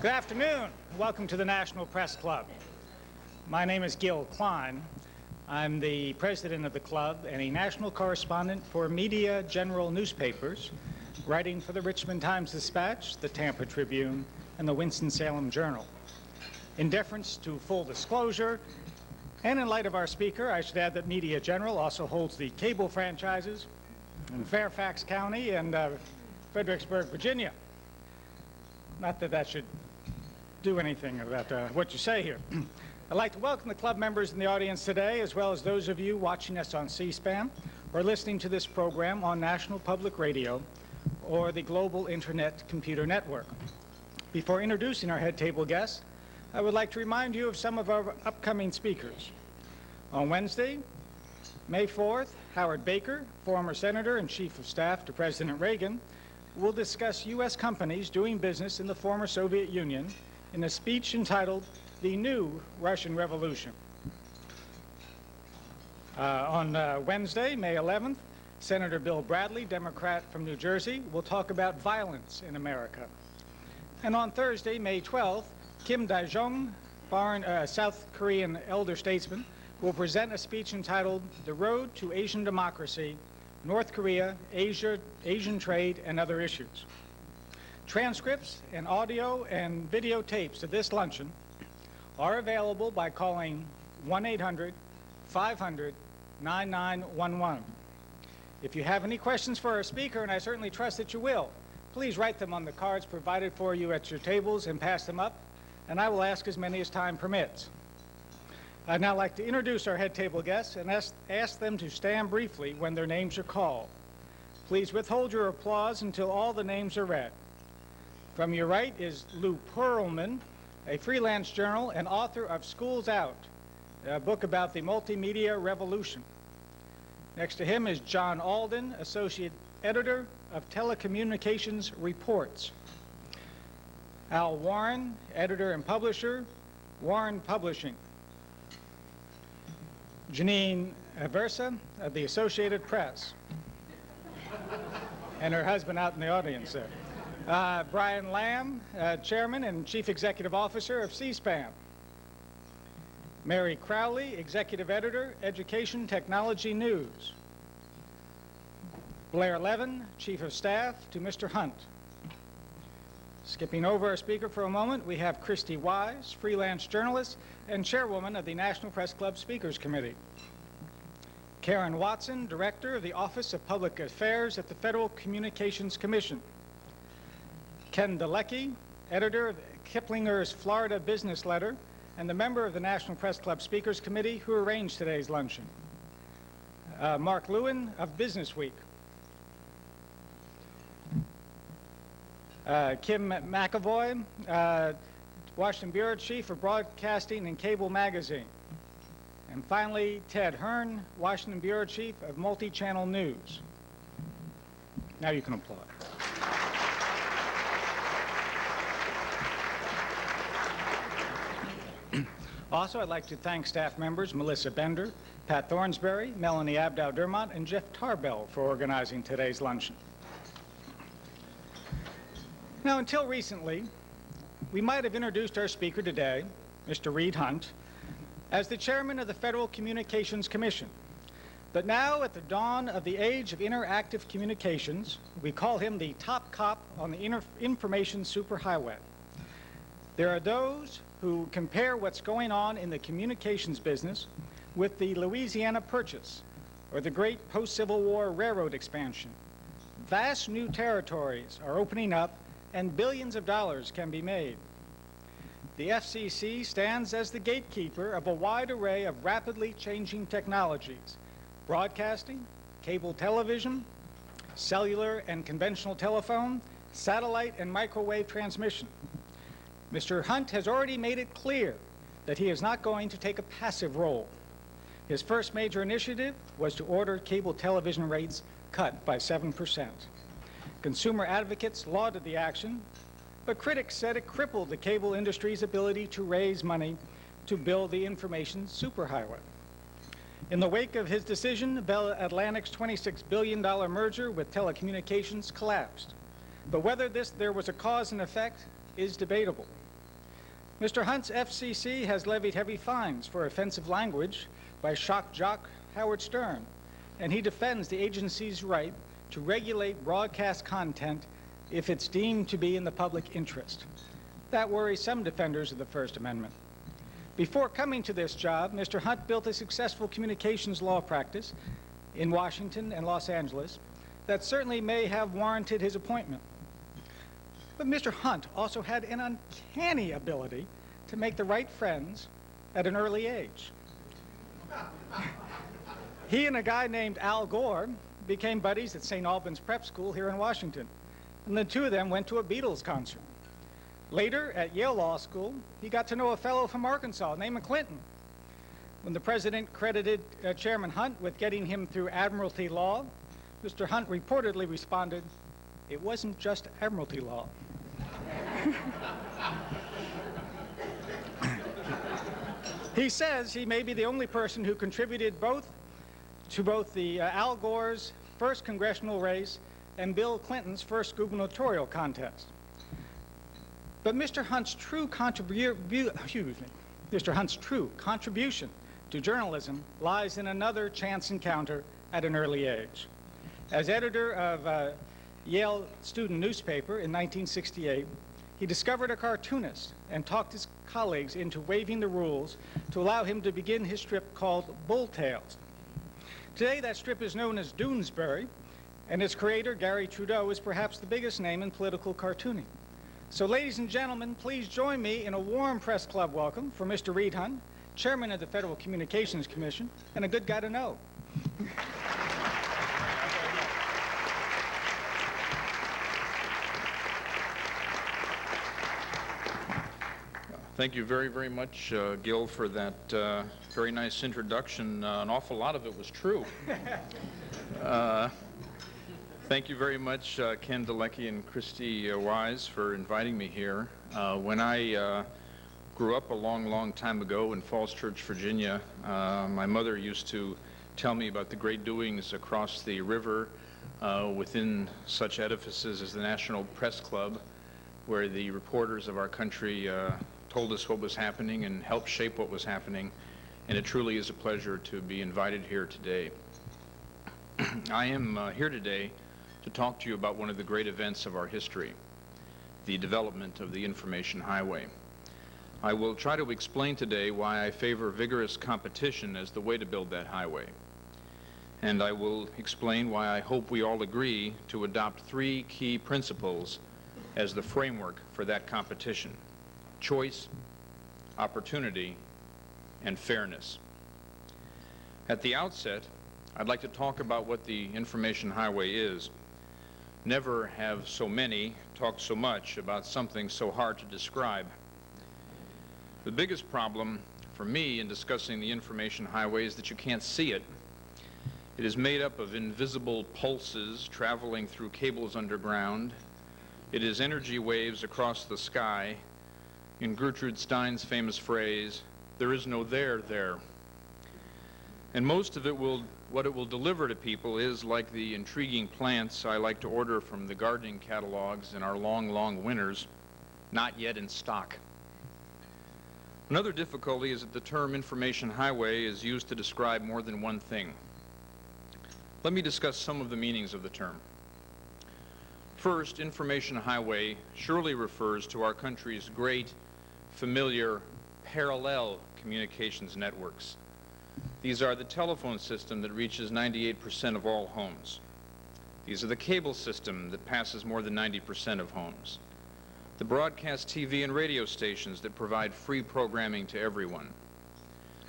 Good afternoon. Welcome to the National Press Club. My name is Gil Klein. I'm the president of the club and a national correspondent for Media General newspapers, writing for the Richmond Times-Dispatch, the Tampa Tribune, and the Winston-Salem Journal. In deference to full disclosure, and in light of our speaker, I should add that Media General also holds the cable franchises in Fairfax County and Fredericksburg, Virginia. Not that that should do anything about what you say here. I'd like to welcome the club members in the audience today, as well as those of you watching us on C-SPAN or listening to this program on National Public Radio or the Global Internet Computer Network. Before introducing our head table guests, I would like to remind you of some of our upcoming speakers. On Wednesday, May 4th, Howard Baker, former Senator and Chief of Staff to President Reagan, will discuss U.S. companies doing business in the former Soviet Union in a speech entitled The New Russian Revolution. On Wednesday, May 11th, Senator Bill Bradley, Democrat from New Jersey, will talk about violence in America. And on Thursday, May 12th, Kim Dae-jung, South Korean elder statesman, will present a speech entitled The Road to Asian Democracy, North Korea, Asian Trade, and Other Issues. Transcripts and audio and videotapes of this luncheon are available by calling 1-800-500-9911. If you have any questions for our speaker, and I certainly trust that you will, please write them on the cards provided for you at your tables and pass them up, and I will ask as many as time permits. I'd now like to introduce our head table guests and ask them to stand briefly when their names are called. Please withhold your applause until all the names are read. From your right is Lou Pearlman, a freelance journal and author of School's Out, a book about the multimedia revolution. Next to him is John Alden, associate editor of Telecommunications Reports. Al Warren, editor and publisher, Warren Publishing. Janine Aversa of the Associated Press, and her husband out in the audience there. Brian Lamb, Chairman and Chief Executive Officer of C-SPAN. Mary Crowley, Executive Editor, Education Technology News. Blair Levin, Chief of Staff to Mr. Hunt. Skipping over our speaker for a moment, we have Christy Wise, freelance journalist and chairwoman of the National Press Club Speakers Committee. Karen Watson, Director of the Office of Public Affairs at the Federal Communications Commission. Ken Dalecki, editor of Kiplinger's Florida Business Letter and the member of the National Press Club Speakers Committee who arranged today's luncheon. Mark Lewin of Business Week. Kim McAvoy, Washington Bureau Chief of Broadcasting and Cable Magazine. And finally, Ted Hearn, Washington Bureau Chief of Multi-Channel News. Now you can applaud. Also, I'd like to thank staff members Melissa Bender, Pat Thornsberry, Melanie Abdow-Dermott, and Jeff Tarbell for organizing today's luncheon. Now, until recently, we might have introduced our speaker today, Mr. Reed Hundt, as the chairman of the Federal Communications Commission. But now, at the dawn of the age of interactive communications, we call him the top cop on the information superhighway. There are those who compare what's going on in the communications business with the Louisiana Purchase or the great post-Civil War railroad expansion. Vast new territories are opening up and billions of dollars can be made. The FCC stands as the gatekeeper of a wide array of rapidly changing technologies: broadcasting, cable television, cellular and conventional telephone, satellite and microwave transmission. Mr. Hunt has already made it clear that he is not going to take a passive role. His first major initiative was to order cable television rates cut by 7%. Consumer advocates lauded the action, but critics said it crippled the cable industry's ability to raise money to build the information superhighway. In the wake of his decision, Bell Atlantic's $26 billion merger with telecommunications collapsed. But whether there was a cause and effect is debatable. Mr. Hunt's FCC has levied heavy fines for offensive language by shock jock Howard Stern, and he defends the agency's right to regulate broadcast content if it's deemed to be in the public interest. That worries some defenders of the First Amendment. Before coming to this job, Mr. Hunt built a successful communications law practice in Washington and Los Angeles that certainly may have warranted his appointment. But Mr. Hunt also had an uncanny ability to make the right friends at an early age. He and a guy named Al Gore became buddies at St. Albans Prep School here in Washington, and the two of them went to a Beatles concert. Later, at Yale Law School, he got to know a fellow from Arkansas named Clinton. When the president credited Chairman Hunt with getting him through admiralty law, Mr. Hunt reportedly responded, "It wasn't just admiralty law." He says he may be the only person who contributed to both the Al Gore's first congressional race and Bill Clinton's first gubernatorial contest. But Mr. Hunt's true contribution to journalism lies in another chance encounter at an early age. As editor of Yale student newspaper in 1968, he discovered a cartoonist and talked his colleagues into waiving the rules to allow him to begin his strip called Bull Tales. Today, that strip is known as Doonesbury, and its creator, Gary Trudeau, is perhaps the biggest name in political cartooning. So, ladies and gentlemen, please join me in a warm press club welcome for Mr. Reed Hundt, Chairman of the Federal Communications Commission, and a good guy to know. Thank you very, very much, Gil, for that very nice introduction. An awful lot of it was true. Thank you very much, Ken Dalecki and Christy Wise, for inviting me here. When I grew up a long, long time ago in Falls Church, Virginia, my mother used to tell me about the great doings across the river within such edifices as the National Press Club, where the reporters of our country told us what was happening and helped shape what was happening, and it truly is a pleasure to be invited here today. I am here today to talk to you about one of the great events of our history, the development of the information highway. I will try to explain today why I favor vigorous competition as the way to build that highway. And I will explain why I hope we all agree to adopt three key principles as the framework for that competition: choice, opportunity, and fairness. At the outset, I'd like to talk about what the information highway is. Never have so many talked so much about something so hard to describe. The biggest problem for me in discussing the information highway is that you can't see it. It is made up of invisible pulses traveling through cables underground. It is energy waves across the sky. In Gertrude Stein's famous phrase, "There is no there there." And most of it what it will deliver to people is like the intriguing plants I like to order from the gardening catalogs in our long, long winters, not yet in stock. Another difficulty is that the term information highway is used to describe more than one thing. Let me discuss some of the meanings of the term. First, information highway surely refers to our country's great, familiar, parallel communications networks. These are the telephone system that reaches 98% of all homes. These are the cable system that passes more than 90% of homes. The broadcast TV and radio stations that provide free programming to everyone.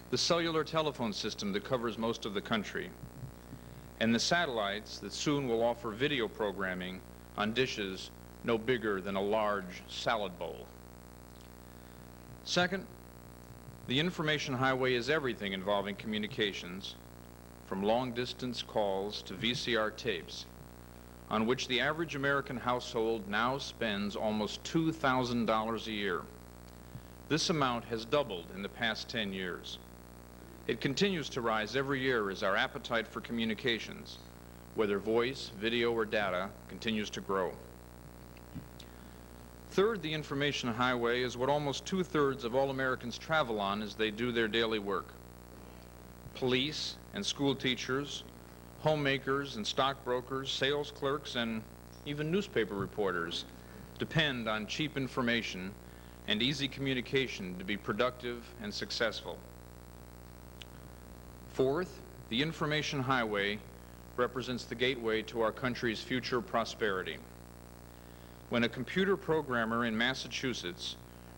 The cellular telephone system that covers most of the country. And the satellites that soon will offer video programming on dishes no bigger than a large salad bowl. Second, the information highway is everything involving communications, from long-distance calls to VCR tapes, on which the average American household now spends almost $2,000 a year. This amount has doubled in the past 10 years. It continues to rise every year as our appetite for communications, whether voice, video, or data, continues to grow. Third, the information highway is what almost 2/3 of all Americans travel on as they do their daily work. Police and school teachers, homemakers and stockbrokers, sales clerks, and even newspaper reporters depend on cheap information and easy communication to be productive and successful. Fourth, the information highway represents the gateway to our country's future prosperity. When a computer programmer in Massachusetts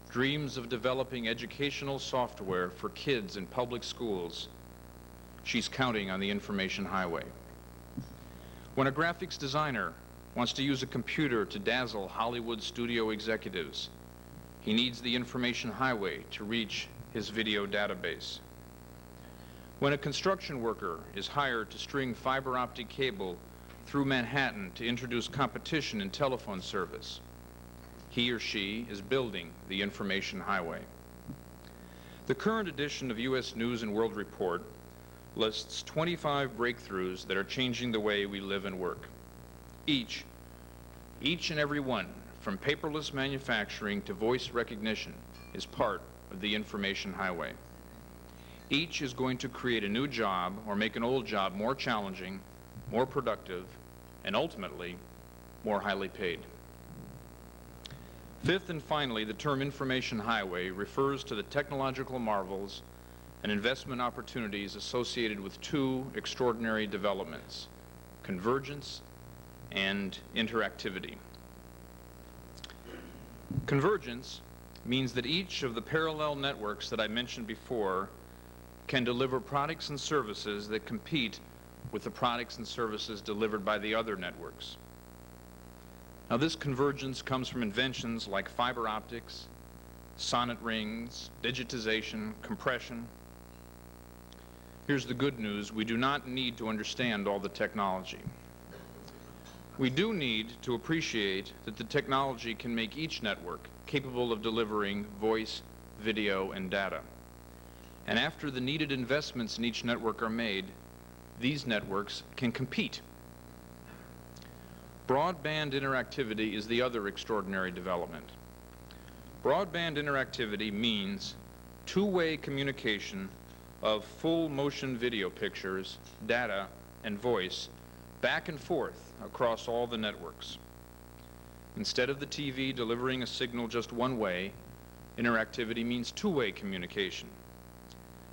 dreams of developing educational software for kids in public schools, she's counting on the information highway. When a graphics designer wants to use a computer to dazzle Hollywood studio executives, he needs the information highway to reach his video database. When a construction worker is hired to string fiber optic cable through Manhattan to introduce competition in telephone service, he or she is building the information highway. The current edition of U.S. News and World Report lists 25 breakthroughs that are changing the way we live and work. Each and every one, from paperless manufacturing to voice recognition, is part of the information highway. Each is going to create a new job or make an old job more challenging, more productive, and ultimately more highly paid. Fifth and finally, the term information highway refers to the technological marvels and investment opportunities associated with two extraordinary developments: convergence and interactivity. Convergence means that each of the parallel networks that I mentioned before can deliver products and services that compete with the products and services delivered by the other networks. Now, this convergence comes from inventions like fiber optics, sonnet rings, digitization, compression. Here's the good news: we do not need to understand all the technology. We do need to appreciate that the technology can make each network capable of delivering voice, video, and data. And after the needed investments in each network are made, these networks can compete. Broadband interactivity is the other extraordinary development. Broadband interactivity means two-way communication of full motion video pictures, data, and voice back and forth across all the networks. Instead of the TV delivering a signal just one way, interactivity means two-way communication.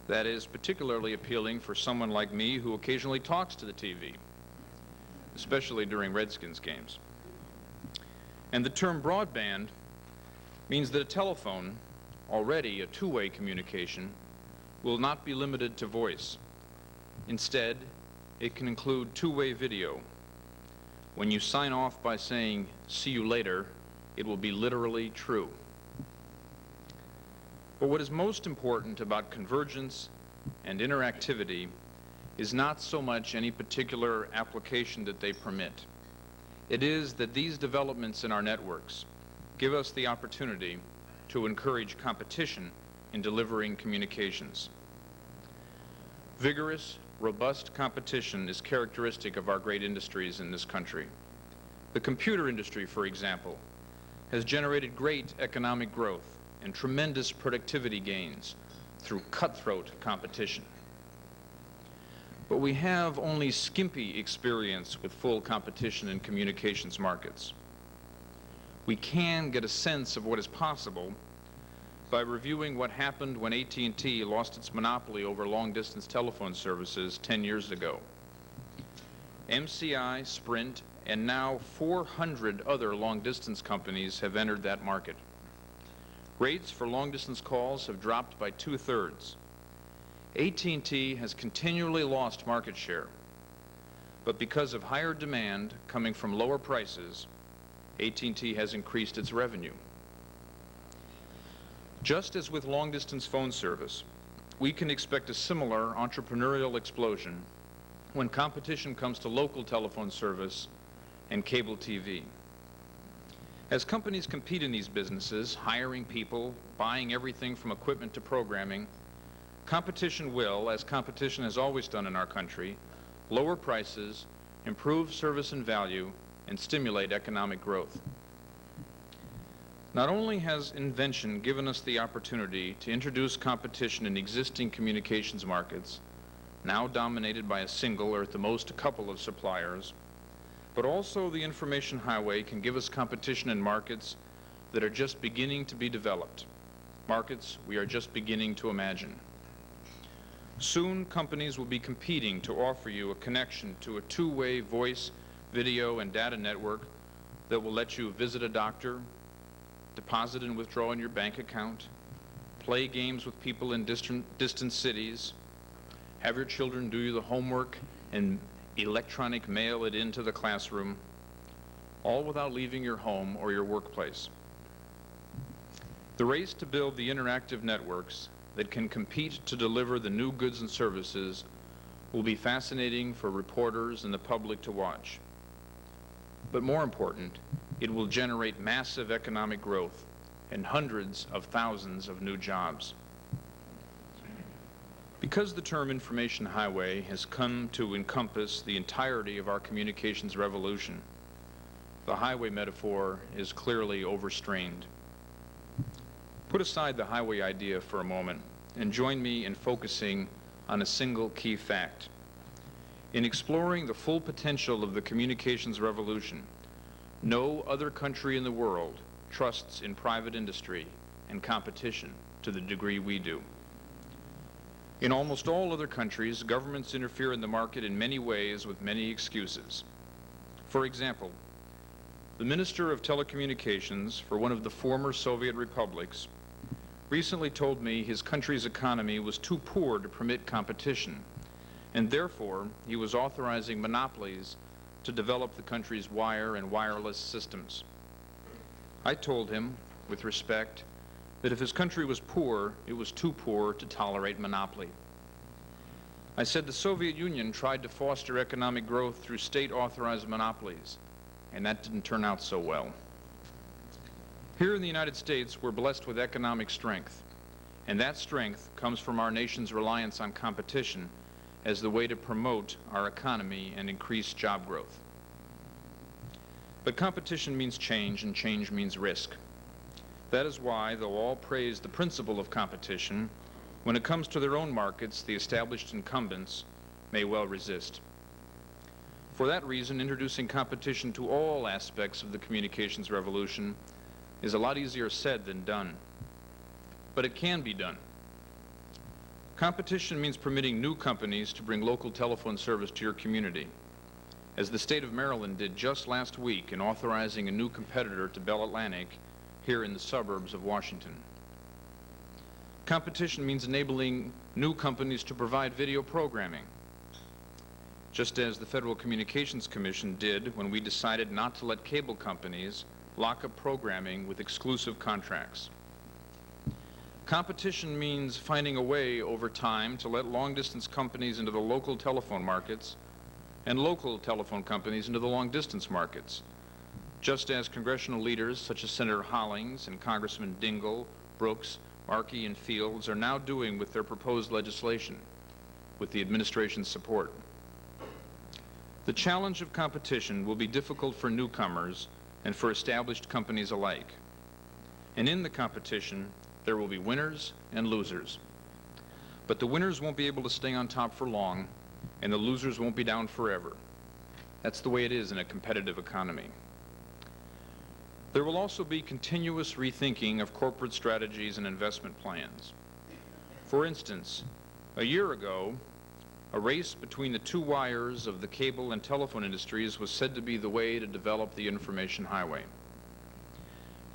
That is particularly appealing for someone like me who occasionally talks to the TV, especially during Redskins games. And the term broadband means that a telephone, already a two-way communication, will not be limited to voice. Instead, it can include two-way video. When you sign off by saying, "See you later," it will be literally true. But what is most important about convergence and interactivity is not so much any particular application that they permit. It is that these developments in our networks give us the opportunity to encourage competition in delivering communications. Vigorous, robust competition is characteristic of our great industries in this country. The computer industry, for example, has generated great economic growth and tremendous productivity gains through cutthroat competition. But we have only skimpy experience with full competition in communications markets. We can get a sense of what is possible by reviewing what happened when AT&T lost its monopoly over long-distance telephone services 10 years ago. MCI, Sprint, and now 400 other long-distance companies have entered that market. Rates for long-distance calls have dropped by 2/3. AT&T has continually lost market share, but because of higher demand coming from lower prices, AT&T has increased its revenue. Just as with long-distance phone service, we can expect a similar entrepreneurial explosion when competition comes to local telephone service and cable TV. As companies compete in these businesses, hiring people, buying everything from equipment to programming, competition will, as competition has always done in our country, lower prices, improve service and value, and stimulate economic growth. Not only has invention given us the opportunity to introduce competition in existing communications markets, now dominated by a single or at the most a couple of suppliers, but also the information highway can give us competition in markets that are just beginning to be developed, markets we are just beginning to imagine. Soon, companies will be competing to offer you a connection to a two-way voice, video, and data network that will let you visit a doctor, deposit and withdraw in your bank account, play games with people in distant cities, have your children do you the homework and electronic mail it into the classroom, all without leaving your home or your workplace. The race to build the interactive networks that can compete to deliver the new goods and services will be fascinating for reporters and the public to watch. But more important, it will generate massive economic growth and hundreds of thousands of new jobs. Because the term information highway has come to encompass the entirety of our communications revolution, the highway metaphor is clearly overstrained. Put aside the highway idea for a moment and join me in focusing on a single key fact. In exploring the full potential of the communications revolution, no other country in the world trusts in private industry and competition to the degree we do. In almost all other countries, governments interfere in the market in many ways with many excuses. For example, the Minister of Telecommunications for one of the former Soviet republics recently told me his country's economy was too poor to permit competition, and therefore he was authorizing monopolies to develop the country's wire and wireless systems. I told him, with respect, that if his country was poor, it was too poor to tolerate monopoly. I said the Soviet Union tried to foster economic growth through state-authorized monopolies, and that didn't turn out so well. Here in the United States, we're blessed with economic strength, and that strength comes from our nation's reliance on competition as the way to promote our economy and increase job growth. But competition means change, and change means risk. That is why, though all praise the principle of competition, when it comes to their own markets, the established incumbents may well resist. For that reason, introducing competition to all aspects of the communications revolution is a lot easier said than done. But it can be done. Competition means permitting new companies to bring local telephone service to your community, as the state of Maryland did just last week in authorizing a new competitor to Bell Atlantic here in the suburbs of Washington. Competition means enabling new companies to provide video programming, just as the Federal Communications Commission did when we decided not to let cable companies lock up programming with exclusive contracts. Competition means finding a way over time to let long-distance companies into the local telephone markets and local telephone companies into the long-distance markets, just as congressional leaders such as Senator Hollings and Congressman Dingell, Brooks, Markey, and Fields are now doing with their proposed legislation, with the administration's support. The challenge of competition will be difficult for newcomers and for established companies alike. And in the competition, there will be winners and losers. But the winners won't be able to stay on top for long, and the losers won't be down forever. That's the way it is in a competitive economy. There will also be continuous rethinking of corporate strategies and investment plans. For instance, a year ago, a race between the two wires of the cable and telephone industries was said to be the way to develop the information highway.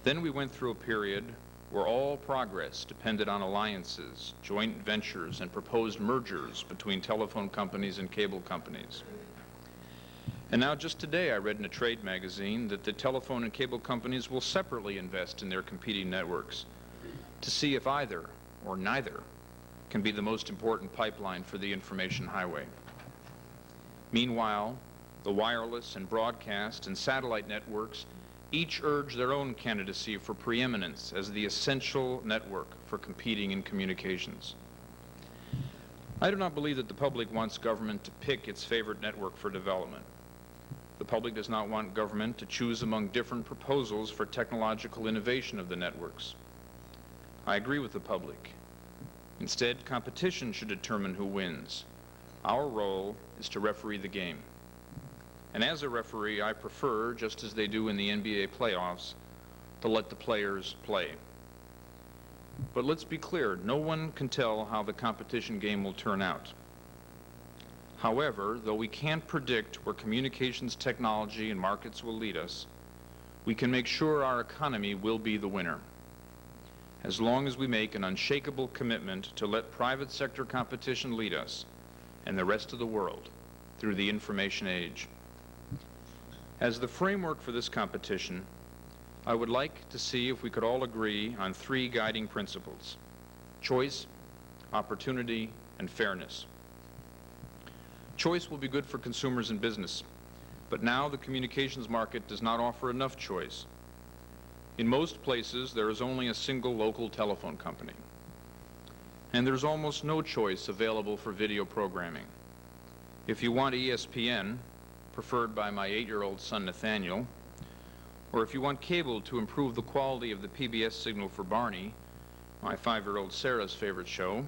Then we went through a period where all progress depended on alliances, joint ventures, and proposed mergers between telephone companies and cable companies. And now just today I read in a trade magazine that the telephone and cable companies will separately invest in their competing networks to see if either or neither can be the most important pipeline for the information highway. Meanwhile, the wireless and broadcast and satellite networks each urge their own candidacy for preeminence as the essential network for competing in communications. I do not believe that the public wants government to pick its favorite network for development. The public does not want government to choose among different proposals for technological innovation of the networks. I agree with the public. Instead, competition should determine who wins. Our role is to referee the game. And as a referee, I prefer, just as they do in the NBA playoffs, to let the players play. But let's be clear, no one can tell how the competition game will turn out. However, though we can't predict where communications technology and markets will lead us, we can make sure our economy will be the winner, as long as we make an unshakable commitment to let private sector competition lead us and the rest of the world through the information age. As the framework for this competition, I would like to see if we could all agree on 3 guiding principles: choice, opportunity, and fairness. Choice will be good for consumers and business, but now the communications market does not offer enough choice. In most places, there is only a single local telephone company, and there's almost no choice available for video programming. If you want ESPN, preferred by my 8-year-old son Nathaniel, or if you want cable to improve the quality of the PBS signal for Barney, my 5-year-old Sarah's favorite show,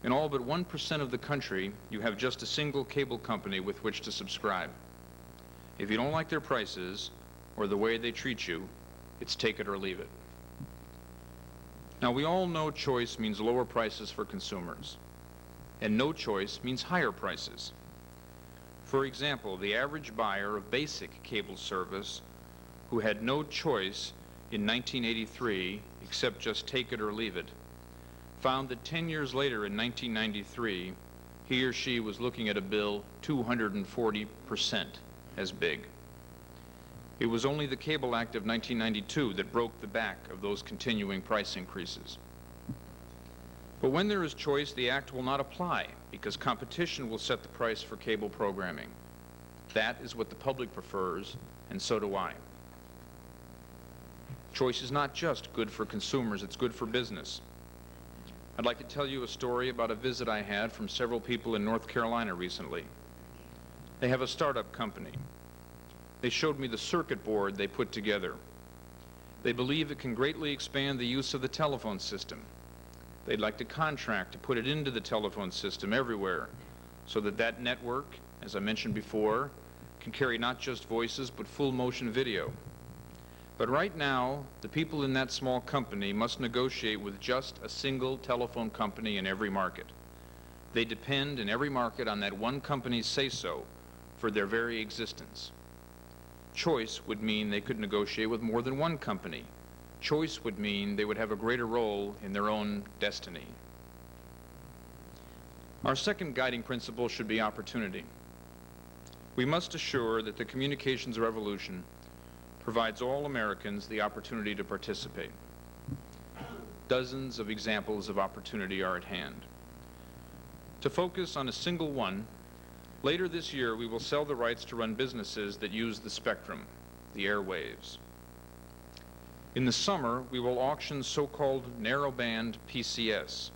in all but 1% of the country, you have just a single cable company with which to subscribe. If you don't like their prices or the way they treat you, it's take it or leave it. Now, we all know choice means lower prices for consumers, and no choice means higher prices. For example, the average buyer of basic cable service who had no choice in 1983 except just take it or leave it found that 10 years later in 1993, he or she was looking at a bill 240% as big. It was only the Cable Act of 1992 that broke the back of those continuing price increases. But when there is choice, the act will not apply because competition will set the price for cable programming. That is what the public prefers, and so do I. Choice is not just good for consumers, it's good for business. I'd like to tell you a story about a visit I had from several people in North Carolina recently. They have a startup company. They showed me the circuit board they put together. They believe it can greatly expand the use of the telephone system. They'd like to contract to put it into the telephone system everywhere so that that network, as I mentioned before, can carry not just voices but full motion video. But right now, the people in that small company must negotiate with just a single telephone company in every market. They depend in every market on that one company's say-so for their very existence. Choice would mean they could negotiate with more than one company. Choice would mean they would have a greater role in their own destiny. Our second guiding principle should be opportunity. We must assure that the communications revolution provides all Americans the opportunity to participate. Dozens of examples of opportunity are at hand. To focus on a single one, later this year we will sell the rights to run businesses that use the spectrum, the airwaves. In the summer, we will auction so-called narrowband PCS,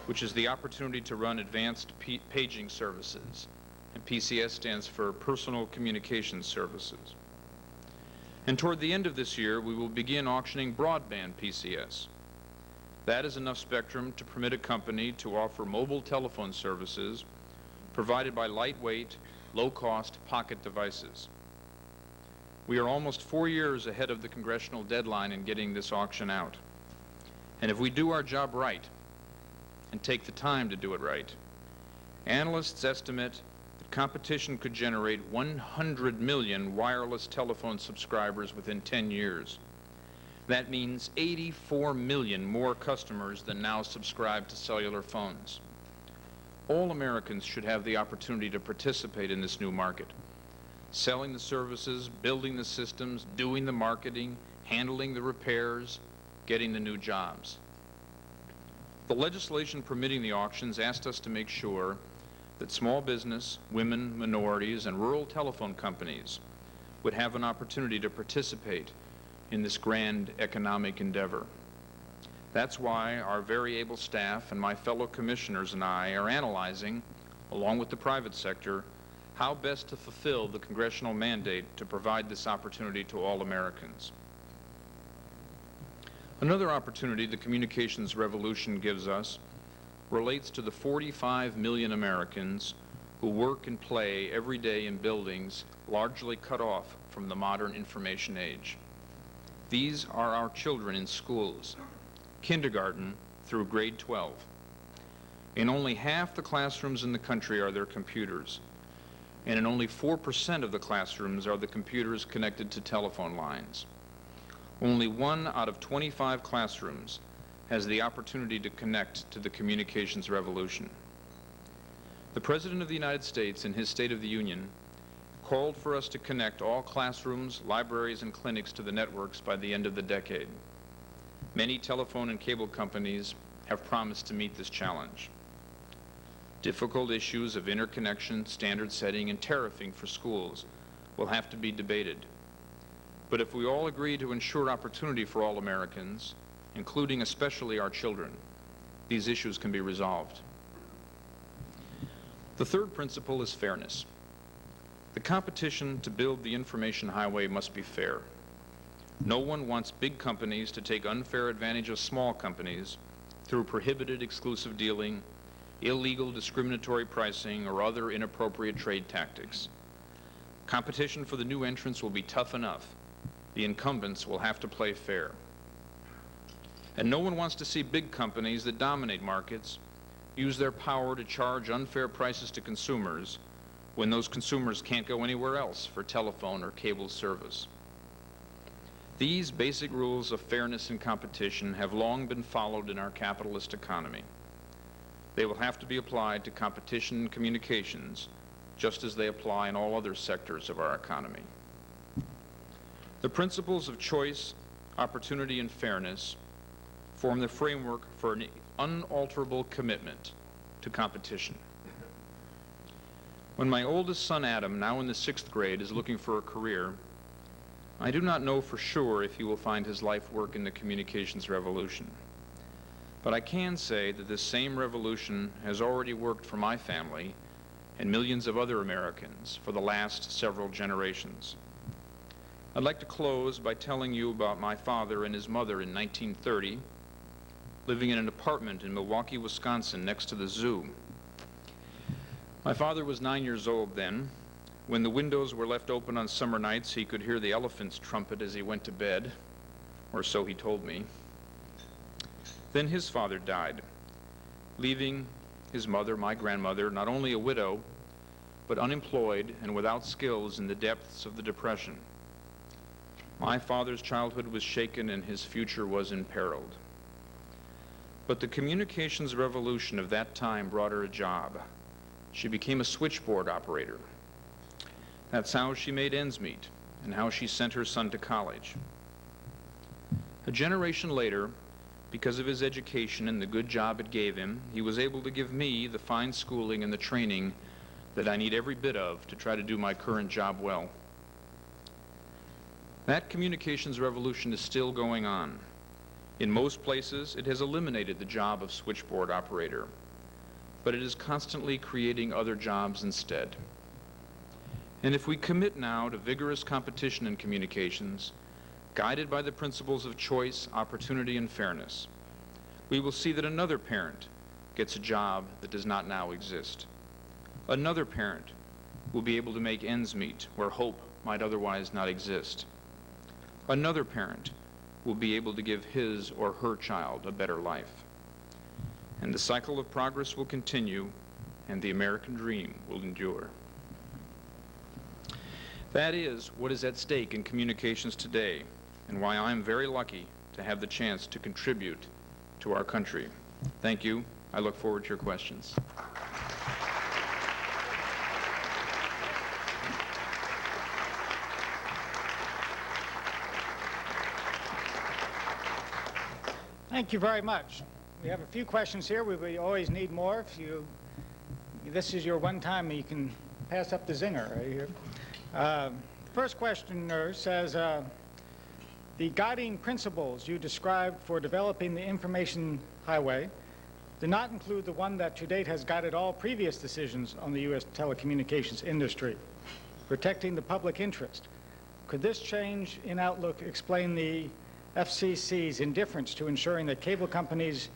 which is the opportunity to run advanced paging services, and PCS stands for Personal Communication Services. And toward the end of this year, we will begin auctioning broadband PCS. That is enough spectrum to permit a company to offer mobile telephone services provided by lightweight, low-cost pocket devices. We are almost 4 years ahead of the congressional deadline in getting this auction out. And if we do our job right and take the time to do it right, analysts estimate competition could generate 100 million wireless telephone subscribers within 10 years. That means 84 million more customers than now subscribe to cellular phones. All Americans should have the opportunity to participate in this new market, selling the services, building the systems, doing the marketing, handling the repairs, getting the new jobs. The legislation permitting the auctions asked us to make sure that small business, women, minorities, and rural telephone companies would have an opportunity to participate in this grand economic endeavor. That's why our very able staff and my fellow commissioners and I are analyzing, along with the private sector, how best to fulfill the congressional mandate to provide this opportunity to all Americans. Another opportunity the communications revolution gives us relates to the 45 million Americans who work and play every day in buildings largely cut off from the modern information age. These are our children in schools, kindergarten through grade 12. In only half the classrooms in the country are there computers, and in only 4% of the classrooms are the computers connected to telephone lines. Only 1 out of 25 classrooms has the opportunity to connect to the communications revolution. The President of the United States, in his State of the Union, called for us to connect all classrooms, libraries, and clinics to the networks by the end of the decade. Many telephone and cable companies have promised to meet this challenge. Difficult issues of interconnection, standard setting, and tariffing for schools will have to be debated. But if we all agree to ensure opportunity for all Americans, including especially our children, these issues can be resolved. The third principle is fairness. The competition to build the information highway must be fair. No one wants big companies to take unfair advantage of small companies through prohibited exclusive dealing, illegal discriminatory pricing, or other inappropriate trade tactics. Competition for the new entrants will be tough enough. The incumbents will have to play fair. And no one wants to see big companies that dominate markets use their power to charge unfair prices to consumers when those consumers can't go anywhere else for telephone or cable service. These basic rules of fairness and competition have long been followed in our capitalist economy. They will have to be applied to competition and communications, just as they apply in all other sectors of our economy. The principles of choice, opportunity, and fairness form the framework for an unalterable commitment to competition. When my oldest son, Adam, now in the 6th grade, is looking for a career, I do not know for sure if he will find his life work in the communications revolution. But I can say that this same revolution has already worked for my family and millions of other Americans for the last several generations. I'd like to close by telling you about my father and his mother in 1930, living in an apartment in Milwaukee, Wisconsin, next to the zoo. My father was 9 years old then. When the windows were left open on summer nights, he could hear the elephants trumpet as he went to bed, or so he told me. Then his father died, leaving his mother, my grandmother, not only a widow, but unemployed and without skills in the depths of the Depression. My father's childhood was shaken and his future was imperiled. But the communications revolution of that time brought her a job. She became a switchboard operator. That's how she made ends meet and how she sent her son to college. A generation later, because of his education and the good job it gave him, he was able to give me the fine schooling and the training that I need every bit of to try to do my current job well. That communications revolution is still going on. In most places, it has eliminated the job of switchboard operator, but it is constantly creating other jobs instead. And if we commit now to vigorous competition in communications, guided by the principles of choice, opportunity, and fairness, we will see that another parent gets a job that does not now exist. Another parent will be able to make ends meet where hope might otherwise not exist. Another parent will be able to give his or her child a better life. And the cycle of progress will continue, and the American dream will endure. That is what is at stake in communications today, and why I'm very lucky to have the chance to contribute to our country. Thank you. I look forward to your questions. Thank you very much. We have a few questions here. We always need more. This is your one time you can pass up the zinger right here. First questioner says, the guiding principles you described for developing the information highway did not include the one that to date has guided all previous decisions on the U.S. telecommunications industry, protecting the public interest. Could this change in outlook explain the FCC's indifference to ensuring that cable companies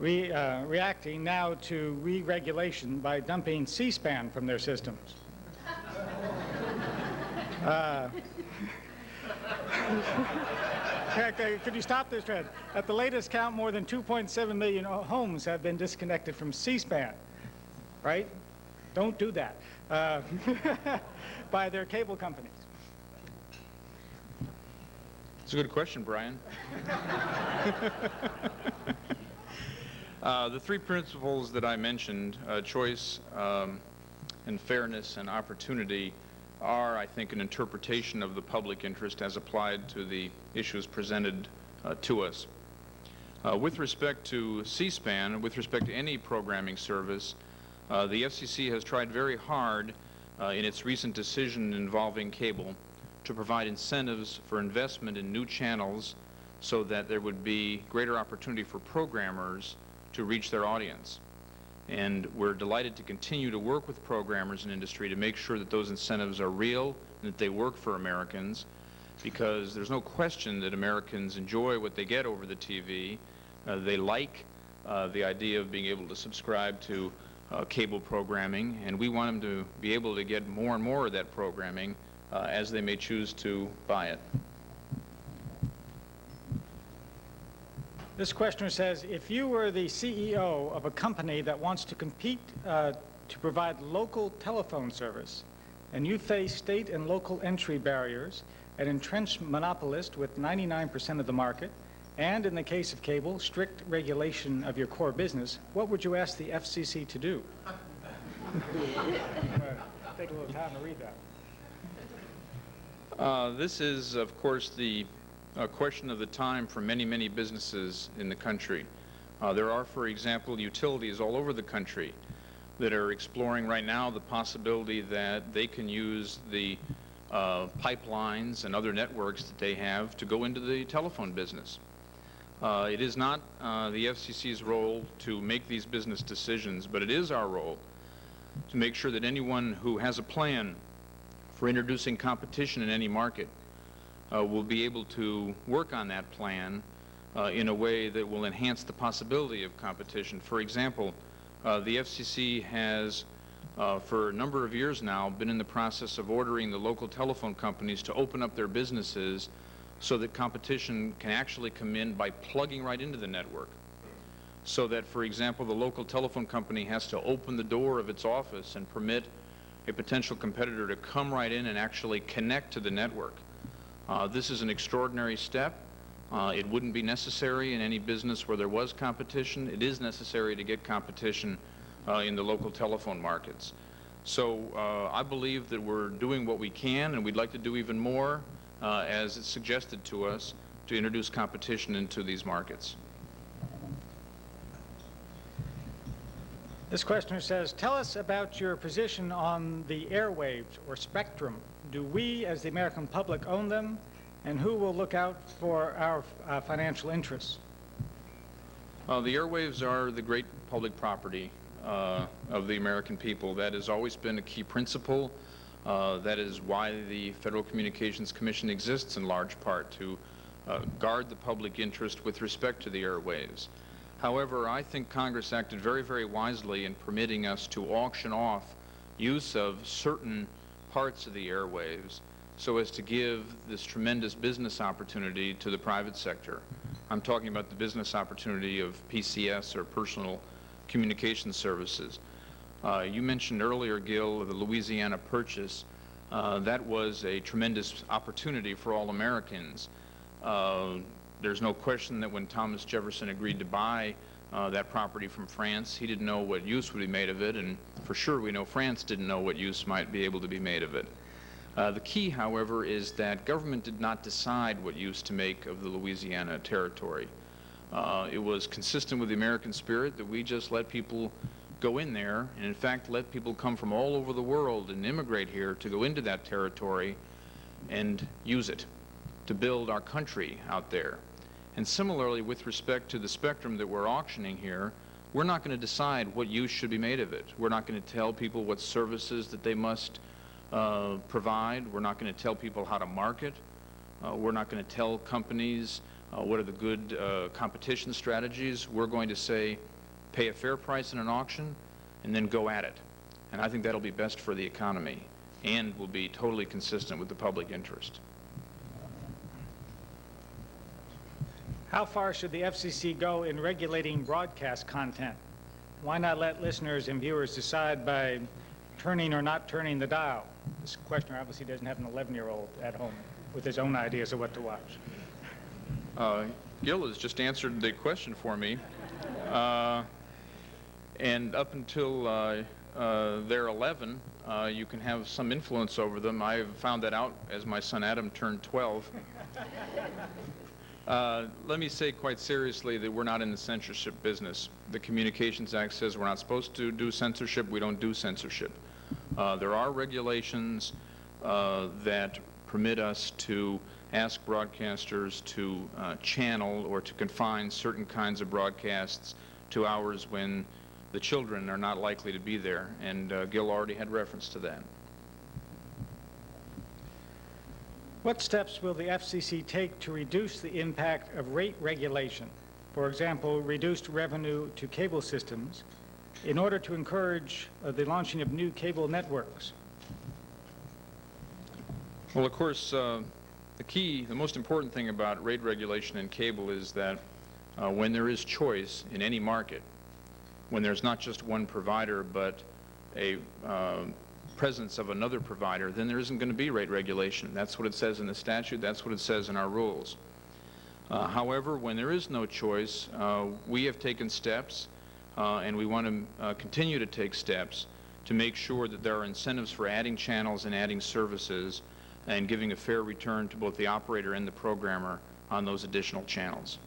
reacting now to re-regulation by dumping C-SPAN from their systems? Could you stop this trend? At the latest count, more than 2.7 million homes have been disconnected from C-SPAN, right? Don't do that by their cable companies. It's a good question, Brian. The three principles that I mentioned, choice and fairness and opportunity, are, I think, an interpretation of the public interest as applied to the issues presented to us. With respect to C-SPAN, with respect to any programming service, the FCC has tried very hard in its recent decision involving cable to provide incentives for investment in new channels so that there would be greater opportunity for programmers to reach their audience. And we're delighted to continue to work with programmers and industry to make sure that those incentives are real and that they work for Americans, because there's no question that Americans enjoy what they get over the TV. They like the idea of being able to subscribe to cable programming, and we want them to be able to get more and more of that programming as they may choose to buy it. This questioner says, if you were the CEO of a company that wants to compete to provide local telephone service, and you face state and local entry barriers, an entrenched monopolist with 99% of the market, and in the case of cable, strict regulation of your core business, what would you ask the FCC to do? Take a little time to read that. This is, of course, the question of the time for many, many businesses in the country. There are, for example, utilities all over the country that are exploring right now the possibility that they can use the pipelines and other networks that they have to go into the telephone business. It is not the FCC's role to make these business decisions, but it is our role to make sure that anyone who has a plan for introducing competition in any market will be able to work on that plan in a way that will enhance the possibility of competition. For example, the FCC has, for a number of years now, been in the process of ordering the local telephone companies to open up their businesses so that competition can actually come in by plugging right into the network. So that, for example, the local telephone company has to open the door of its office and permit a potential competitor to come right in and actually connect to the network. This is an extraordinary step. It wouldn't be necessary in any business where there was competition. It is necessary to get competition in the local telephone markets. So I believe that we're doing what we can, and we'd like to do even more, as it's suggested to us, to introduce competition into these markets. This questioner says, tell us about your position on the airwaves or spectrum. Do we, as the American public, own them? And who will look out for our financial interests? The airwaves are the great public property of the American people. That has always been a key principle. That is why the Federal Communications Commission exists in large part, to guard the public interest with respect to the airwaves. However, I think Congress acted very, very wisely in permitting us to auction off use of certain parts of the airwaves so as to give this tremendous business opportunity to the private sector. I'm talking about the business opportunity of PCS, or personal communication services. You mentioned earlier, Gil, the Louisiana Purchase. That was a tremendous opportunity for all Americans. There's no question that when Thomas Jefferson agreed to buy that property from France, he didn't know what use would be made of it, and for sure we know France didn't know what use might be able to be made of it. The key, however, is that government did not decide what use to make of the Louisiana territory. It was consistent with the American spirit that we just let people go in there, and in fact let people come from all over the world and immigrate here to go into that territory and use it to build our country out there. And similarly, with respect to the spectrum that we're auctioning here, we're not going to decide what use should be made of it. We're not going to tell people what services that they must provide. We're not going to tell people how to market. We're not going to tell companies what are the good competition strategies. We're going to say, pay a fair price in an auction and then go at it. And I think that'll be best for the economy and will be totally consistent with the public interest. How far should the FCC go in regulating broadcast content? Why not let listeners and viewers decide by turning or not turning the dial? This questioner obviously doesn't have an 11-year-old at home with his own ideas of what to watch. Gil has just answered the question for me. And up until they're 11, you can have some influence over them. I found that out as my son Adam turned 12. Let me say quite seriously that we're not in the censorship business. The Communications Act says we're not supposed to do censorship. We don't do censorship. There are regulations that permit us to ask broadcasters to channel or to confine certain kinds of broadcasts to hours when the children are not likely to be there, and Gil already had reference to that. What steps will the FCC take to reduce the impact of rate regulation? For example, reduced revenue to cable systems in order to encourage the launching of new cable networks? Well, of course, the most important thing about rate regulation in cable is that when there is choice in any market, when there's not just one provider but a presence of another provider, then there isn't going to be rate regulation. That's what it says in the statute. That's what it says in our rules. However, when there is no choice, we have taken steps, and we want to continue to take steps to make sure that there are incentives for adding channels and adding services and giving a fair return to both the operator and the programmer on those additional channels.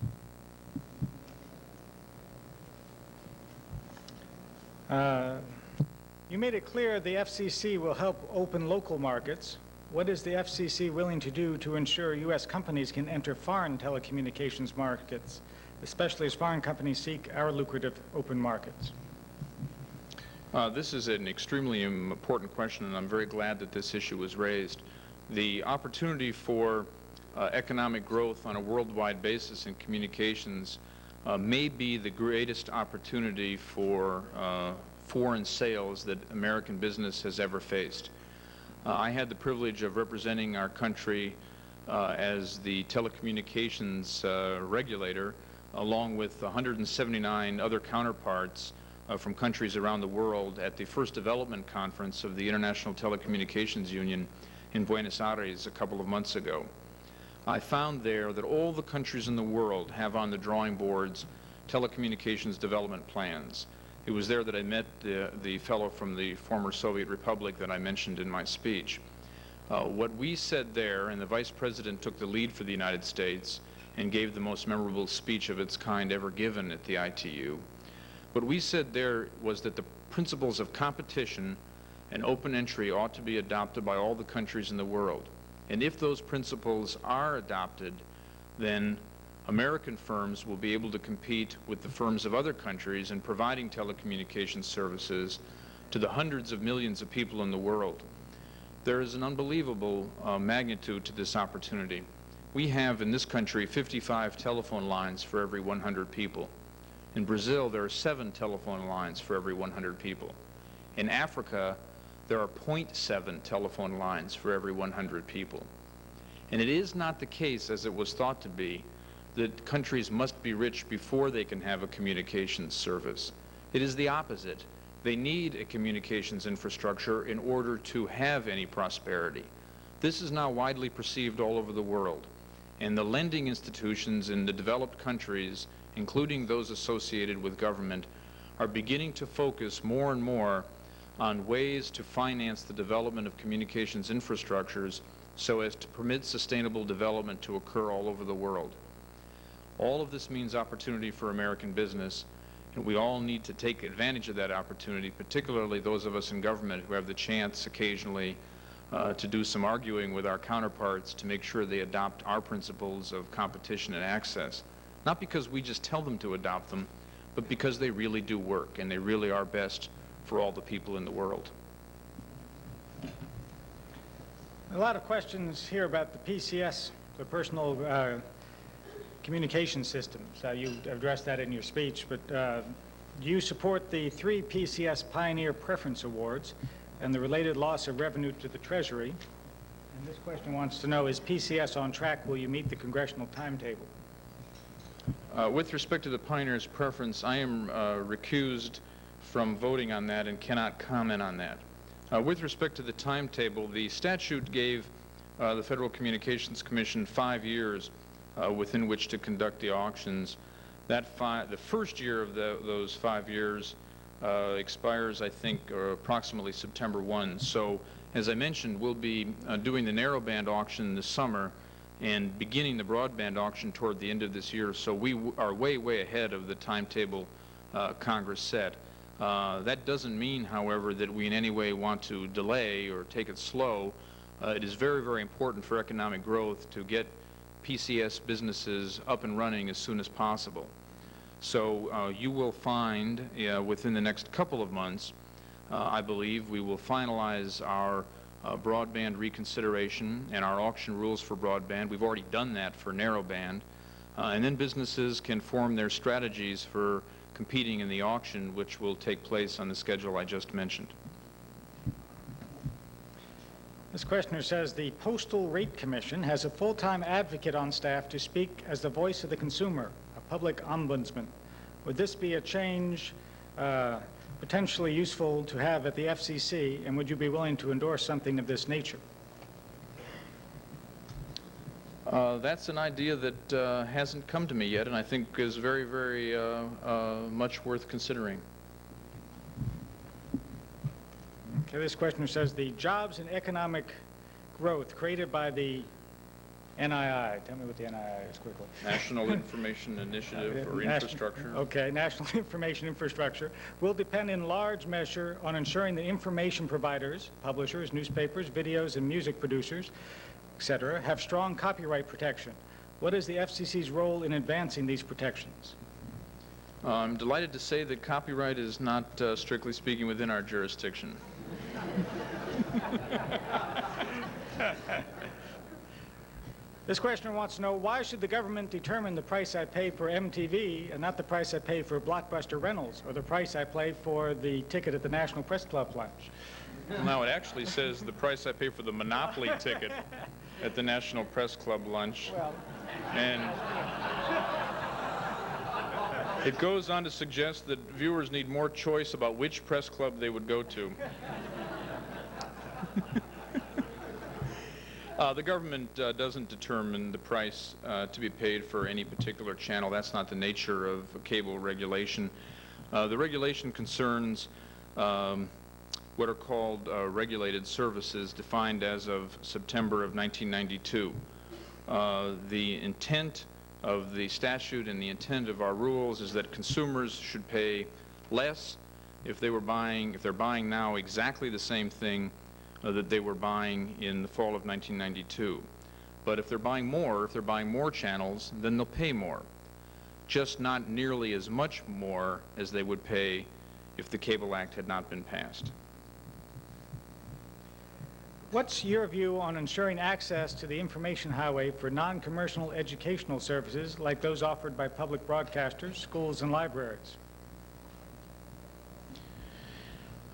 You made it clear the FCC will help open local markets. What is the FCC willing to do to ensure U.S. companies can enter foreign telecommunications markets, especially as foreign companies seek our lucrative open markets? This is an extremely important question, and I'm very glad that this issue was raised. The opportunity for economic growth on a worldwide basis in communications may be the greatest opportunity for foreign sales that American business has ever faced. I had the privilege of representing our country as the telecommunications regulator, along with 179 other counterparts from countries around the world at the first development conference of the International Telecommunications Union in Buenos Aires a couple of months ago. I found there that all the countries in the world have on the drawing boards telecommunications development plans. It was there that I met the fellow from the former Soviet Republic that I mentioned in my speech. What we said there, and the Vice President took the lead for the United States and gave the most memorable speech of its kind ever given at the ITU. What we said there was that the principles of competition and open entry ought to be adopted by all the countries in the world. And if those principles are adopted, then American firms will be able to compete with the firms of other countries in providing telecommunications services to the hundreds of millions of people in the world. There is an unbelievable magnitude to this opportunity. We have in this country 55 telephone lines for every 100 people. In Brazil, there are 7 telephone lines for every 100 people. In Africa, there are 0.7 telephone lines for every 100 people. And it is not the case, as it was thought to be, that countries must be rich before they can have a communications service. It is the opposite. They need a communications infrastructure in order to have any prosperity. This is now widely perceived all over the world. And the lending institutions in the developed countries, including those associated with government, are beginning to focus more and more on ways to finance the development of communications infrastructures so as to permit sustainable development to occur all over the world. All of this means opportunity for American business, and we all need to take advantage of that opportunity, particularly those of us in government who have the chance occasionally to do some arguing with our counterparts to make sure they adopt our principles of competition and access. not because we just tell them to adopt them, but because they really do work and they really are best for all the people in the world. A lot of questions here about the PCS, the personal communication systems. You addressed that in your speech, but do you support the 3 PCS Pioneer Preference Awards and the related loss of revenue to the Treasury? And this question wants to know, is PCS on track? Will you meet the congressional timetable? With respect to the Pioneer's Preference, I am recused from voting on that and cannot comment on that. With respect to the timetable, the statute gave the Federal Communications Commission 5 years within which to conduct the auctions. The first year of those 5 years expires, I think, approximately September 1. So, as I mentioned, we'll be doing the narrowband auction this summer and beginning the broadband auction toward the end of this year. So we are way, way ahead of the timetable Congress set. That doesn't mean, however, that we in any way want to delay or take it slow. It is very, very important for economic growth to get PCS businesses up and running as soon as possible. So you will find within the next couple of months, I believe, we will finalize our broadband reconsideration and our auction rules for broadband. We've already done that for narrowband. And then businesses can form their strategies for competing in the auction, which will take place on the schedule I just mentioned. This questioner says the Postal Rate Commission has a full-time advocate on staff to speak as the voice of the consumer, a public ombudsman. Would this be a change potentially useful to have at the FCC, and would you be willing to endorse something of this nature? That's an idea that hasn't come to me yet, and I think is very, very much worth considering. Okay, this questioner says the jobs and economic growth created by the NII. Tell me what the NII is quickly. National Information Initiative or Infrastructure. Okay, National Information Infrastructure will depend in large measure on ensuring that information providers, publishers, newspapers, videos, and music producers, etc., have strong copyright protection. What is the FCC's role in advancing these protections? I'm delighted to say that copyright is not, strictly speaking, within our jurisdiction. This questioner wants to know, why should the government determine the price I pay for MTV and not the price I pay for Blockbuster rentals or the price I pay for the ticket at the National Press Club lunch? Well, now it actually says the price I pay for the Monopoly ticket at the National Press Club lunch. Well. And it goes on to suggest that viewers need more choice about which press club they would go to. The government doesn't determine the price to be paid for any particular channel. That's not the nature of cable regulation. The regulation concerns what are called regulated services, defined as of September of 1992. The intent of the statute and the intent of our rules is that consumers should pay less if they're buying now exactly the same thing that they were buying in the fall of 1992. But if they're buying more channels, then they'll pay more. Just not nearly as much more as they would pay if the Cable Act had not been passed. What's your view on ensuring access to the information highway for non-commercial educational services like those offered by public broadcasters, schools, and libraries?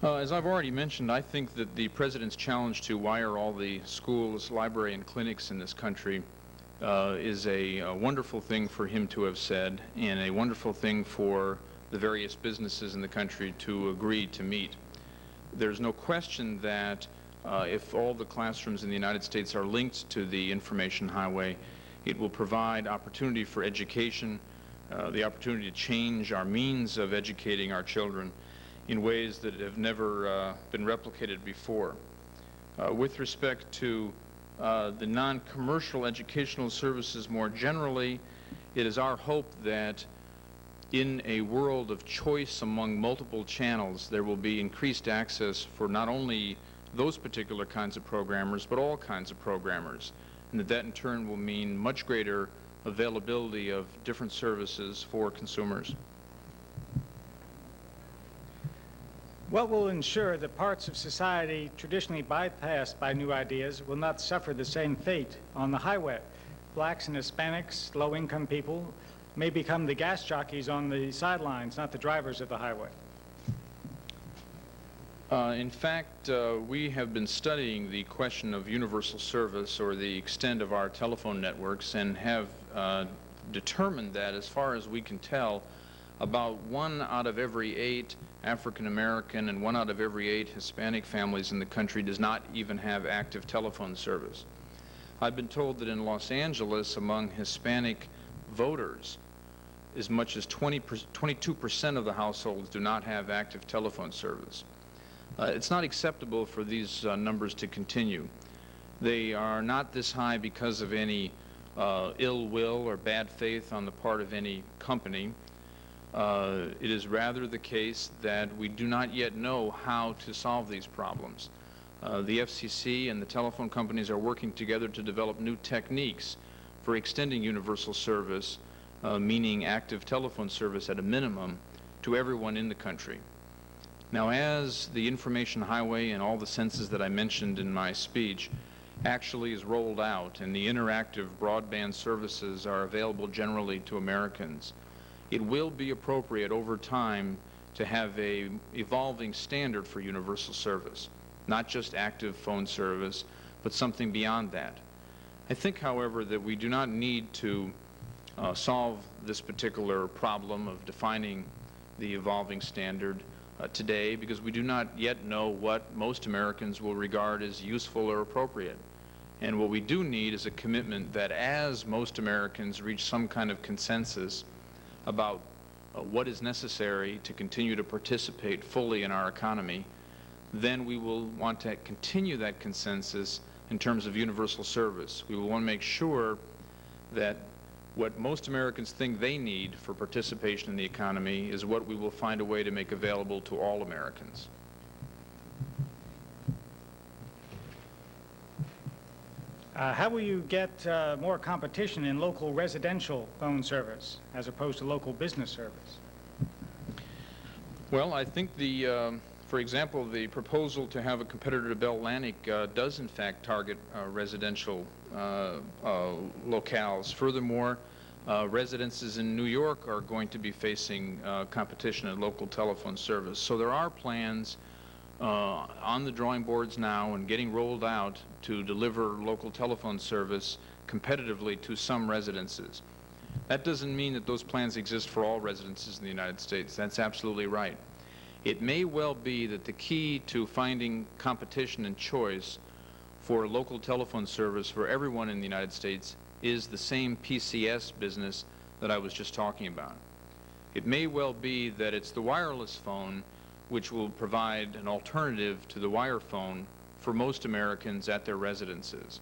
As I've already mentioned, I think that the President's challenge to wire all the schools, library, and clinics in this country is a wonderful thing for him to have said, and a wonderful thing for the various businesses in the country to agree to meet. There's no question that if all the classrooms in the United States are linked to the information highway, it will provide opportunity for education, the opportunity to change our means of educating our children in ways that have never been replicated before. With respect to the non-commercial educational services more generally, it is our hope that in a world of choice among multiple channels, there will be increased access for not only those particular kinds of programmers, but all kinds of programmers, and that in turn will mean much greater availability of different services for consumers. What will ensure that parts of society traditionally bypassed by new ideas will not suffer the same fate on the highway? Blacks and Hispanics, low-income people, may become the gas jockeys on the sidelines, not the drivers of the highway. In fact, we have been studying the question of universal service or the extent of our telephone networks and have determined that, as far as we can tell, about 1 out of every 8 African American and 1 out of every 8 Hispanic families in the country does not even have active telephone service. I've been told that in Los Angeles, among Hispanic voters, as much as 22% of the households do not have active telephone service. It's not acceptable for these numbers to continue. They are not this high because of any ill will or bad faith on the part of any company. It is rather the case that we do not yet know how to solve these problems. The FCC and the telephone companies are working together to develop new techniques for extending universal service, meaning active telephone service at a minimum, to everyone in the country. Now, as the information highway and all the senses that I mentioned in my speech actually is rolled out and the interactive broadband services are available generally to Americans, it will be appropriate over time to have an evolving standard for universal service, not just active phone service, but something beyond that. I think, however, that we do not need to solve this particular problem of defining the evolving standard today, because we do not yet know what most Americans will regard as useful or appropriate. And what we do need is a commitment that as most Americans reach some kind of consensus about what is necessary to continue to participate fully in our economy, then we will want to continue that consensus in terms of universal service. We will want to make sure that what most Americans think they need for participation in the economy is what we will find a way to make available to all Americans. How will you get more competition in local residential phone service as opposed to local business service? Well, I think for example, the proposal to have a competitor to Bell Atlantic does in fact target residential locales. Furthermore, residences in New York are going to be facing competition in local telephone service. So there are plans on the drawing boards now and getting rolled out to deliver local telephone service competitively to some residences. That doesn't mean that those plans exist for all residences in the United States. That's absolutely right. It may well be that the key to finding competition and choice for local telephone service for everyone in the United States is the same PCS business that I was just talking about. It may well be that it's the wireless phone which will provide an alternative to the wire phone for most Americans at their residences.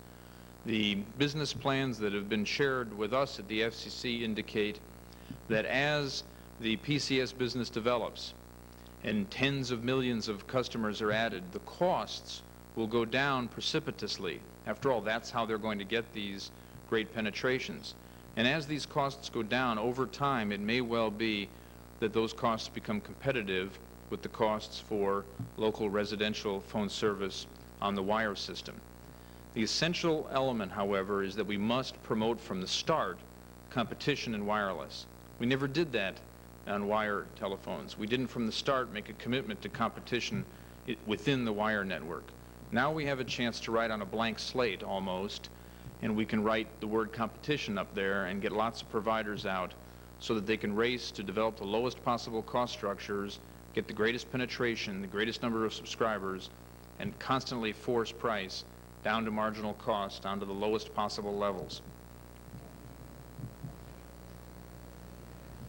The business plans that have been shared with us at the FCC indicate that as the PCS business develops and tens of millions of customers are added, the costs will go down precipitously. After all, that's how they're going to get these great penetrations. And as these costs go down over time, it may well be that those costs become competitive with the costs for local residential phone service on the wire system. The essential element, however, is that we must promote from the start competition in wireless. We never did that on wire telephones. We didn't from the start make a commitment to competition within the wire network. Now we have a chance to write on a blank slate almost, and we can write the word competition up there and get lots of providers out so that they can race to develop the lowest possible cost structures, get the greatest penetration, the greatest number of subscribers, and constantly force price down to marginal cost, down to the lowest possible levels.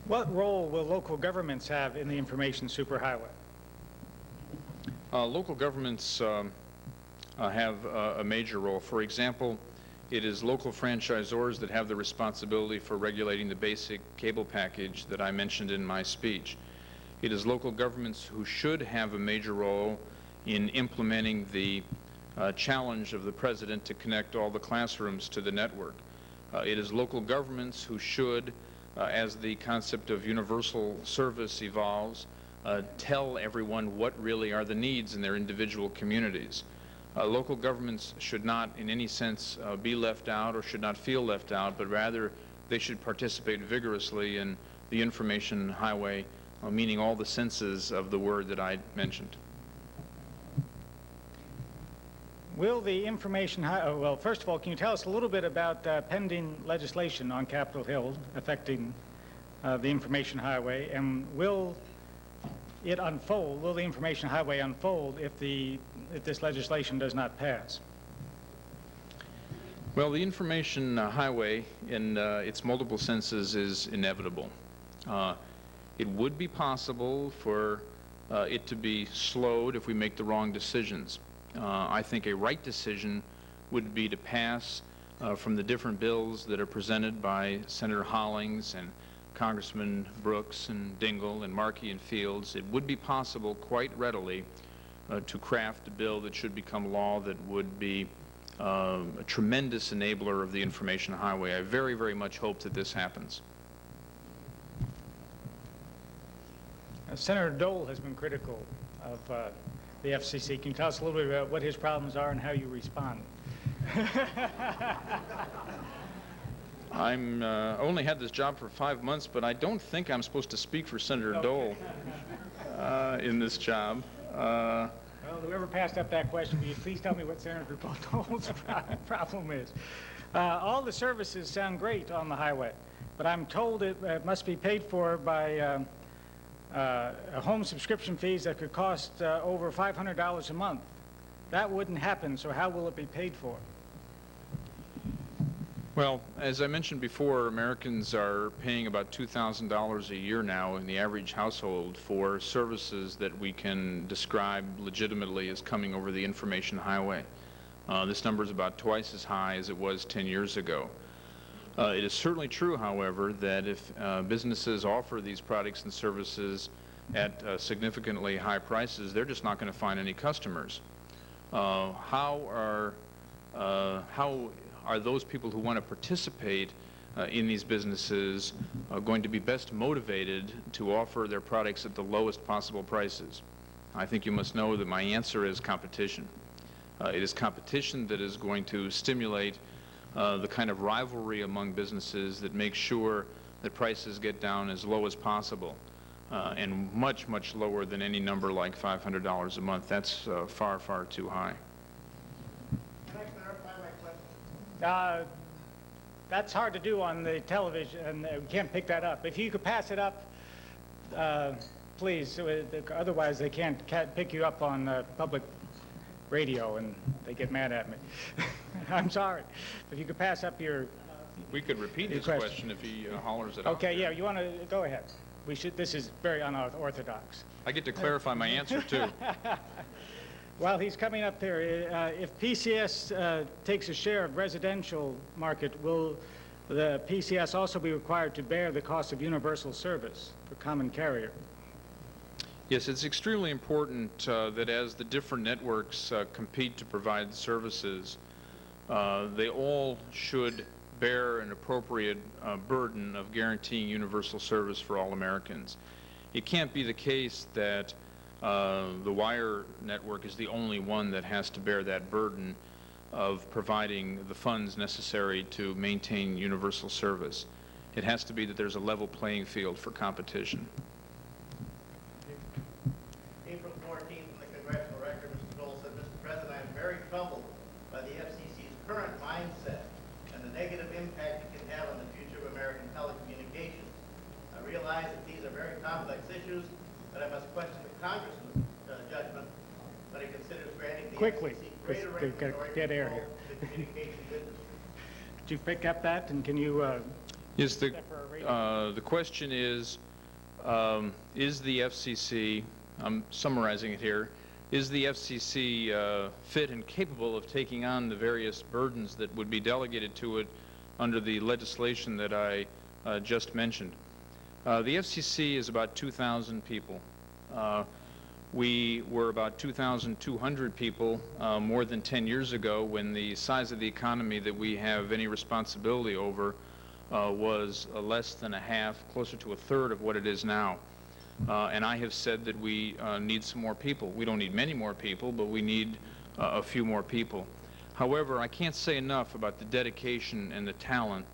What role will local governments have in the information superhighway? Local governments have a major role. For example, it is local franchisors that have the responsibility for regulating the basic cable package that I mentioned in my speech. It is local governments who should have a major role in implementing the challenge of the president to connect all the classrooms to the network. It is local governments who should, as the concept of universal service evolves, tell everyone what really are the needs in their individual communities. Local governments should not in any sense be left out or should not feel left out, but rather they should participate vigorously in the information highway, meaning all the senses of the word that I mentioned. Will the information highway, well, first of all, can you tell us a little bit about pending legislation on Capitol Hill affecting the information highway, and will it unfold, will the information highway unfold if this legislation does not pass? Well, the information highway in its multiple senses is inevitable. It would be possible for it to be slowed if we make the wrong decisions. I think a right decision would be to pass from the different bills that are presented by Senator Hollings and Congressman Brooks and Dingell and Markey and Fields. It would be possible quite readily to craft a bill that should become law that would be a tremendous enabler of the information highway. I very, very much hope that this happens. Senator Dole has been critical of the FCC. Can you tell us a little bit about what his problems are and how you respond? I'm only had this job for 5 months, but I don't think I'm supposed to speak for Senator Dole in this job. Well, whoever passed up that question, will you please tell me what Senator Dole's problem is? All the services sound great on the highway, but I'm told it must be paid for by home subscription fees that could cost over $500 a month. That wouldn't happen, so how will it be paid for? Well, as I mentioned before, Americans are paying about $2,000 a year now in the average household for services that we can describe legitimately as coming over the information highway. This number is about twice as high as it was 10 years ago. It is certainly true, however, that if businesses offer these products and services at significantly high prices, they're just not going to find any customers. How are those people who want to participate in these businesses going to be best motivated to offer their products at the lowest possible prices? I think you must know that my answer is competition. It is competition that is going to stimulate the kind of rivalry among businesses that makes sure that prices get down as low as possible and much, much lower than any number like $500 a month. That's far, far too high. That's hard to do on the television, and we can't pick that up. If you could pass it up, please. Otherwise, they can't pick you up on public radio, and they get mad at me. I'm sorry. If you could pass up your... We could repeat his question if he hollers it out. Okay, yeah, you want to go ahead. We should. This is very unorthodox. I get to clarify my answer, too. While he's coming up there, if PCS takes a share of residential market, will the PCS also be required to bear the cost of universal service for common carrier? Yes, it's extremely important that as the different networks compete to provide services, they all should bear an appropriate burden of guaranteeing universal service for all Americans. It can't be the case that the wire network is the only one that has to bear that burden of providing the funds necessary to maintain universal service. It has to be that there's a level playing field for competition. April 14th, in the congressional record, Mr. Dole said, Mr. President, I am very troubled by the FCC's current mindset and the negative impact it can have on the future of American telecommunications. I realize that these are very complex issues, but I must question the Congressman's judgment when he considers granting the FCC greater regulatory control of the communications industry. Could you pick up that, and can you... Yes, the question is the FCC, I'm summarizing it here, is the FCC fit and capable of taking on the various burdens that would be delegated to it under the legislation that I just mentioned? The FCC is about 2,000 people. We were about 2,200 people more than 10 years ago, when the size of the economy that we have any responsibility over was less than a half, closer to a third of what it is now. And I have said that we need some more people. We don't need many more people, but we need a few more people. However, I can't say enough about the dedication and the talent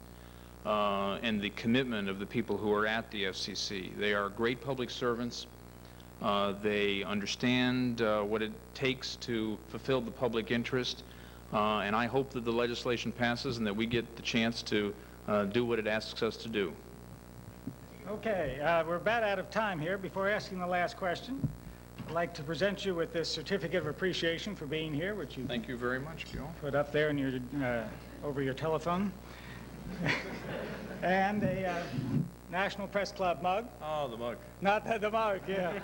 and the commitment of the people who are at the FCC. They are great public servants. They understand what it takes to fulfill the public interest, and I hope that the legislation passes and that we get the chance to do what it asks us to do. Okay, we're about out of time here. Before asking the last question, I'd like to present you with this certificate of appreciation for being here, which you Thank you very much, Gil. put up there in your, over your telephone, and a National Press Club mug. Oh, the mug. Not the mug, yeah.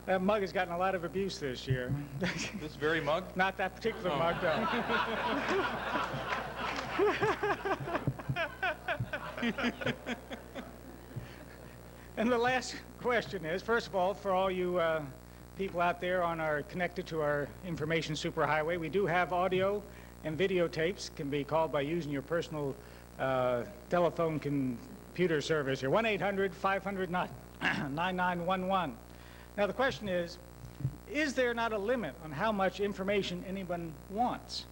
That mug has gotten a lot of abuse this year. This very mug? Not that particular mug, though. And the last question is, first of all, for all you people out there connected to our information superhighway, we do have audio and videotapes. Can be called by using your personal telephone computer service here, 1-800-500-9911. Now the question is there not a limit on how much information anyone wants?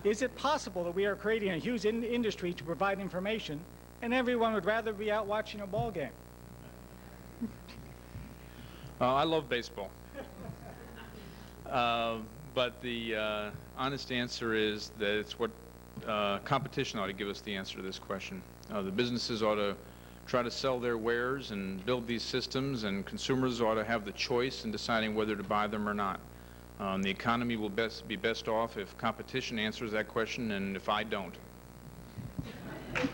Is it possible that we are creating a huge industry to provide information and everyone would rather be out watching a ball game? I love baseball. But the honest answer is that it's what competition ought to give us the answer to this question. The businesses ought to try to sell their wares and build these systems, and consumers ought to have the choice in deciding whether to buy them or not. The economy will be best off if competition answers that question, and if I don't. Thank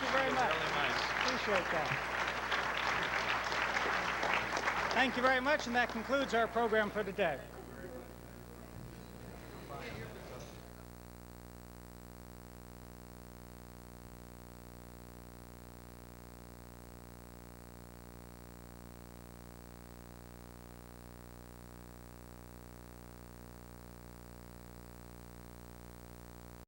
you very much. Really nice. Appreciate that. Thank you very much, and that concludes our program for today.